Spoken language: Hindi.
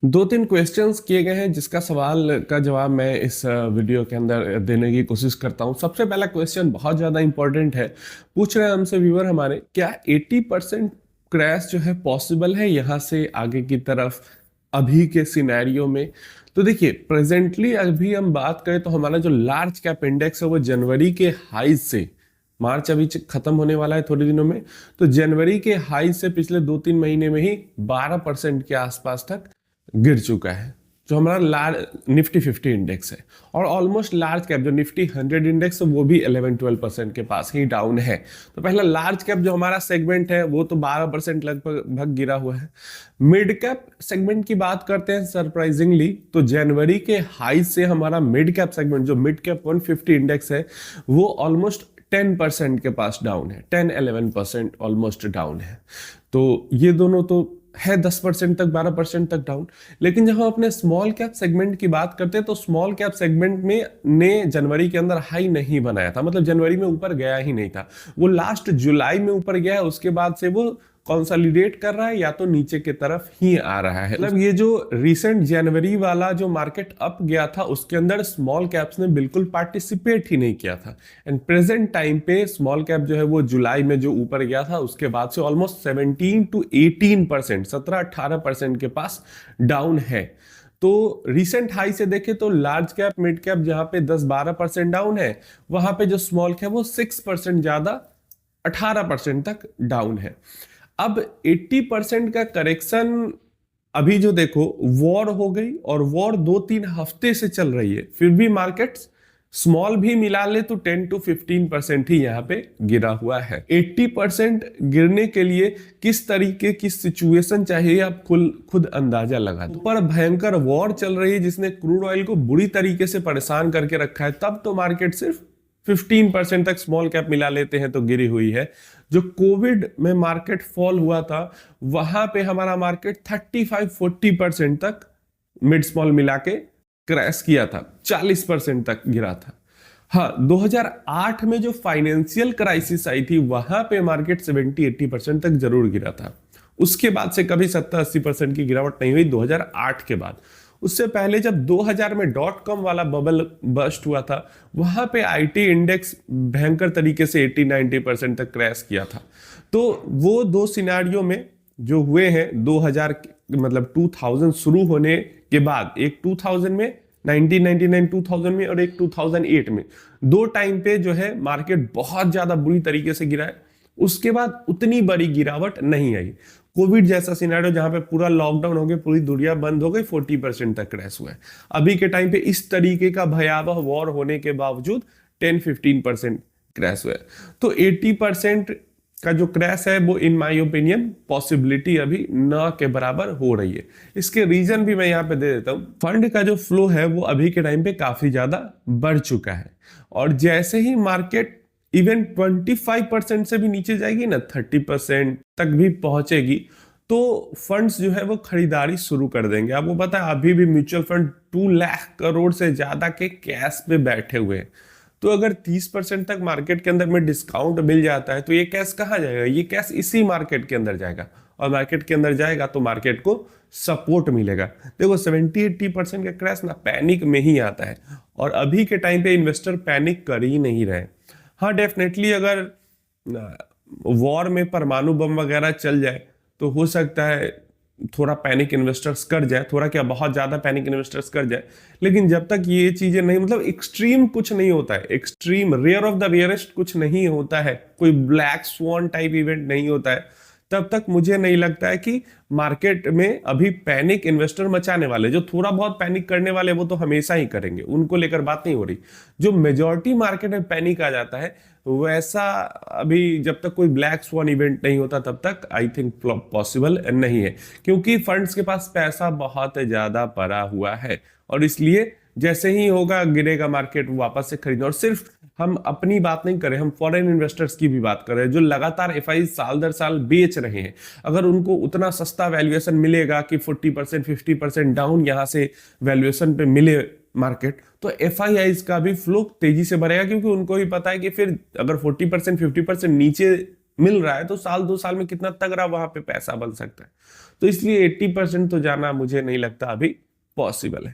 दो तीन क्वेश्चंस किए गए हैं जिसका सवाल का जवाब मैं इस वीडियो के अंदर देने की कोशिश करता हूं। सबसे पहला क्वेश्चन बहुत ज़्यादा इंपॉर्टेंट है। पूछ रहे हैं हमसे व्यूअर हमारे, क्या 80% क्रैश जो है पॉसिबल है यहाँ से आगे की तरफ अभी के सिनेरियो में? तो देखिए, प्रेजेंटली अभी हम बात करें तो हमारा जो लार्ज कैप इंडेक्स है वो जनवरी के हाई से, मार्च अभी खत्म होने वाला है थोड़े दिनों में, तो जनवरी के हाई से पिछले 2-3 महीने में ही 12% के आसपास तक गिर चुका है। जो हमारा लार्ज निफ्टी 50 इंडेक्स है, और ऑलमोस्ट लार्ज कैप जो निफ्टी 100 इंडेक्स है वो भी 11-12% के पास ही डाउन है। तो पहला लार्ज कैप जो हमारा सेगमेंट है वो तो 12% लगभग गिरा हुआ है। मिड कैप सेगमेंट की बात करते हैं, सरप्राइजिंगली तो जनवरी के हाई से हमारा मिड कैप सेगमेंट जो मिड कैप 150 इंडेक्स है वो ऑलमोस्ट 10% के पास डाउन है, 10-11% ऑलमोस्ट डाउन है। तो ये दोनों तो है 10% तक, 12% तक डाउन। लेकिन जब हम अपने स्मॉल कैप सेगमेंट की बात करते हैं तो स्मॉल कैप सेगमेंट में ने जनवरी के अंदर हाई नहीं बनाया था, मतलब जनवरी में ऊपर गया ही नहीं था। वो लास्ट जुलाई में ऊपर गया है, उसके बाद से वो कंसोलिडेट कर रहा है या तो नीचे की तरफ ही आ रहा है। मतलब ये जो रिसेंट जनवरी वाला जो मार्केट अप गया था उसके अंदर स्मॉल कैप्स ने बिल्कुल पार्टिसिपेट ही नहीं किया था। एंड प्रेजेंट टाइम पे स्मॉल कैप जो है वो जुलाई में जो ऊपर गया था उसके बाद से ऑलमोस्ट 17-18%, 17-18% के पास डाउन है। तो रिसेंट हाई से देखें तो लार्ज कैप मिड कैप जहां पे 10-12% डाउन है, वहां पे जो स्मॉल कैप वो 6% ज्यादा 18% तक डाउन है। अब 80% का करेक्शन अभी जो देखो, वॉर हो गई और वॉर 2-3 हफ्ते से चल रही है, फिर भी मार्केट्स स्मॉल भी मिला ले तो 10-15% ही यहाँ पे गिरा हुआ है। 80% गिरने के लिए किस तरीके की सिचुएशन चाहिए आप खुद अंदाजा लगा दो। पर भयंकर वॉर चल रही है जिसने क्रूड ऑयल को बुरी तरीके से परेशान करके रखा है, तब तो मार्केट सिर्फ 15% तक स्मॉल कैप मिला लेते हैं तो गिरी हुई है। जो कोविड में मार्केट फॉल हुआ था वहां पे हमारा मार्केट 35-40% तक मिड स्मॉल मिला के क्रैश किया था, 40% तक गिरा था। हाँ, 2008 में जो फाइनेंशियल क्राइसिस आई थी वहां पे मार्केट 70-80% तक जरूर गिरा था। उसके बाद से कभी 70-80% की गिरावट नहीं हुई 2008 के बाद। उससे पहले जब 2000 में डॉट कॉम वाला बबल बस्ट हुआ था वहां पे आईटी इंडेक्स भयंकर तरीके से 80-90% तक क्रैश किया था। तो वो दो सिनारियों में जो हुए हैं 2000 मतलब 2000 शुरू होने के बाद, एक 2000 में 1999 2000 में और एक 2008 में, दो टाइम पे जो है मार्केट बहुत ज्यादा बुरी तरीके से गिरा है। उसके बाद उतनी बड़ी गिरावट नहीं आई। कोविड जैसा सिनेरियो जहां पे पूरा लॉकडाउन हो गया, पूरी दुनिया बंद हो गई, 40% तक क्रैश हुआ है। अभी के टाइम पे इस तरीके का भयावह वॉर होने के बावजूद 10-15% क्रैश हुआ है। तो 80% का जो क्रैश है वो इन माय ओपिनियन पॉसिबिलिटी अभी न के बराबर हो रही है। इसके रीजन भी मैं यहाँ पे दे देता हूँ। फंड का जो फ्लो है वो अभी के टाइम पे काफी ज्यादा बढ़ चुका है, और जैसे ही मार्केट इवन 25% से भी नीचे जाएगी ना, 30% तक भी पहुंचेगी, तो फंड्स जो है वो खरीदारी शुरू कर देंगे। आपको पता है अभी भी म्यूचुअल फंड 2 लाख करोड़ से ज्यादा के कैश पे बैठे हुए हैं। तो अगर 30% तक मार्केट के अंदर में डिस्काउंट मिल जाता है तो ये कैश कहाँ जाएगा? ये कैश इसी मार्केट के अंदर जाएगा, और मार्केट के अंदर जाएगा तो मार्केट को सपोर्ट मिलेगा। देखो 70-80% का क्रैश ना पैनिक में ही आता है, और अभी के टाइम पे इन्वेस्टर पैनिक कर ही नहीं रहे। हाँ, डेफिनेटली अगर वॉर में परमाणु बम वगैरह चल जाए तो हो सकता है थोड़ा पैनिक इन्वेस्टर्स कर जाए, थोड़ा क्या बहुत ज्यादा पैनिक इन्वेस्टर्स कर जाए। लेकिन जब तक ये चीजें नहीं, मतलब एक्सट्रीम कुछ नहीं होता है, extreme rare of the rarest कुछ नहीं होता है, कोई ब्लैक स्वॉन टाइप इवेंट नहीं होता है, तब तक मुझे नहीं लगता है कि मार्केट में अभी पैनिक इन्वेस्टर मचाने वाले, जो थोड़ा बहुत पैनिक करने वाले वो तो हमेशा ही करेंगे, उनको लेकर बात नहीं हो रही। जो मेजॉरिटी मार्केट में पैनिक आ जाता है वैसा अभी जब तक कोई ब्लैक स्वॉन इवेंट नहीं होता तब तक आई थिंक पॉसिबल नहीं है, क्योंकि फंड्स के पास पैसा बहुत ज्यादा पड़ा हुआ है, और इसलिए जैसे ही होगा गिरेगा मार्केट वापस से खरीदना। और सिर्फ हम अपनी बात नहीं कर रहे, हम फॉरेन इन्वेस्टर्स की भी बात कर रहे हैं जो लगातार एफआई साल दर साल बेच रहे हैं। अगर उनको उतना सस्ता वैल्यूएशन मिलेगा कि 40% 50% डाउन यहां से वैल्यूएशन पे मिले मार्केट, तो एफआईआईज का भी फ्लो तेजी से बढ़ेगा, क्योंकि उनको भी पता है कि फिर अगर 40% 50% नीचे मिल रहा है तो साल 2 साल में कितना तगड़ा वहां पे पैसा बन सकता है। तो इसलिए 80% तो जाना मुझे नहीं लगता अभी पॉसिबल है।